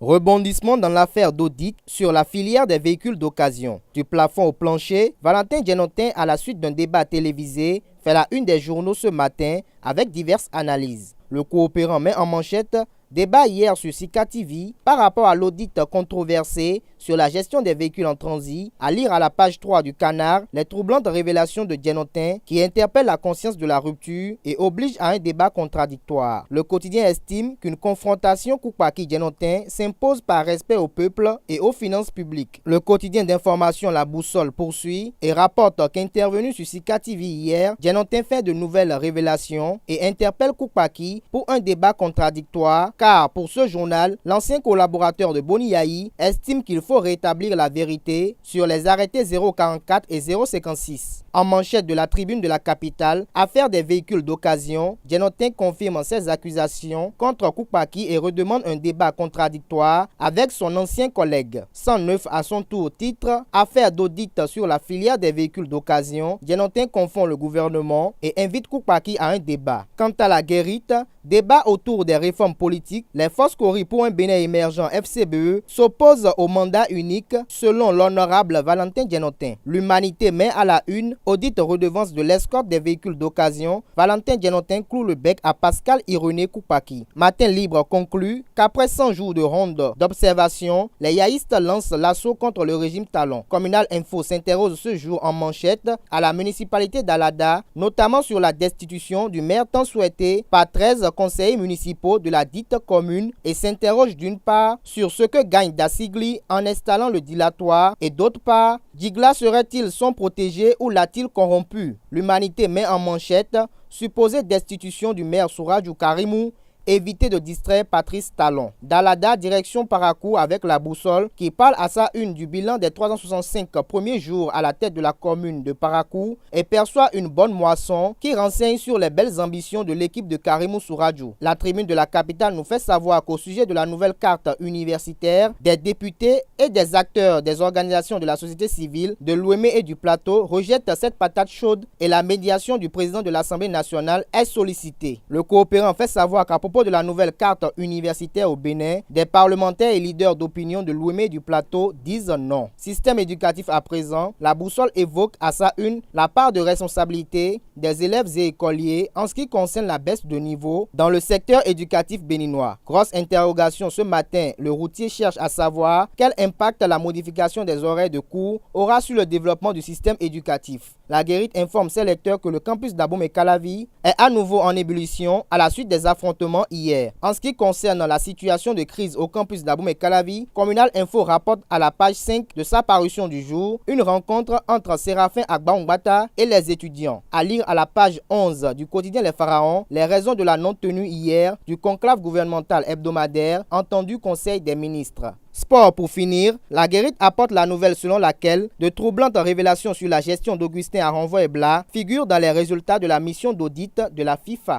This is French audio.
Rebondissement dans l'affaire d'audit sur la filière des véhicules d'occasion. Du plafond au plancher, Valentin Djenotin, à la suite d'un débat télévisé, fait la une des journaux ce matin avec diverses analyses. Le coopérant met en manchette débat hier sur Sika TV par rapport à l'audit controversé sur la gestion des véhicules en transit, à lire à la page 3 du Canard les troublantes révélations de Djenotin qui interpellent la conscience de la rupture et obligent à un débat contradictoire. Le quotidien estime qu'une confrontation Koupaki-Djenotin s'impose par respect au peuple et aux finances publiques. Le quotidien d'information La Boussole poursuit et rapporte qu'intervenu sur Sika TV hier, Djenotin fait de nouvelles révélations et interpelle Koupaki pour un débat contradictoire car pour ce journal, l'ancien collaborateur de Boni Yayi estime qu'il faut rétablir la vérité sur les arrêtés 044 et 056. En manchette de la tribune de la capitale, affaire des véhicules d'occasion, Djenotin confirme ses accusations contre Koupaki et redemande un débat contradictoire avec son ancien collègue. 109 à son tour titre affaire d'audit sur la filière des véhicules d'occasion, Djenotin confond le gouvernement et invite Koupaki à un débat. Quant à la guérite, débat autour des réformes politiques, les forces Cori pour un Bénin émergent FCBE s'opposent au mandat unique selon l'honorable Valentin Djenotin. L'humanité met à la une, audit redevance de l'escorte des véhicules d'occasion, Valentin Djenotin cloue le bec à Pascal Irené Koupaki. Matin Libre conclut qu'après 100 jours de ronde d'observation, les yaïstes lancent l'assaut contre le régime Talon. Communal Info s'interroge ce jour en manchette à la municipalité d'Alada, notamment sur la destitution du maire tant souhaité par 13 conseillers municipaux de la dite commune et s'interroge d'une part sur ce que gagne Dassigli en installant le dilatoire et d'autre part, Digla serait-il son protégé ou l'a-t-il corrompu? L'humanité met en manchette supposée destitution du maire Souradjou Karimou. Éviter de distraire Patrice Talon. Dalada, direction Parakou avec La Boussole qui parle à sa une du bilan des 365 premiers jours à la tête de la commune de Parakou et perçoit une bonne moisson qui renseigne sur les belles ambitions de l'équipe de Karimou Souradjou. La tribune de la capitale nous fait savoir qu'au sujet de la nouvelle carte universitaire, des députés et des acteurs des organisations de la société civile de l'Ouémé et du Plateau rejettent cette patate chaude et la médiation du président de l'Assemblée nationale est sollicitée. Le coopérant fait savoir qu'à propos de la nouvelle carte universitaire au Bénin, des parlementaires et leaders d'opinion de l'Ouémé et du Plateau disent non. Système éducatif à présent, La Boussole évoque à sa une la part de responsabilité des élèves et écoliers en ce qui concerne la baisse de niveau dans le secteur éducatif béninois. Grosse interrogation ce matin, le routier cherche à savoir quel impact la modification des horaires de cours aura sur le développement du système éducatif. La Guérite informe ses lecteurs que le campus d'Abomey-Calavi est à nouveau en ébullition à la suite des affrontements hier. En ce qui concerne la situation de crise au campus d'Abomey-Calavi, Communal Info rapporte à la page 5 de sa parution du jour une rencontre entre Séraphin Agbaongbata et les étudiants. À lire à la page 11 du quotidien Les Pharaons, les raisons de la non-tenue hier du conclave gouvernemental hebdomadaire entendu Conseil des ministres. Sport pour finir, la Guérite apporte la nouvelle selon laquelle de troublantes révélations sur la gestion d'Augustin Aranvo-Ebla figurent dans les résultats de la mission d'audit de la FIFA.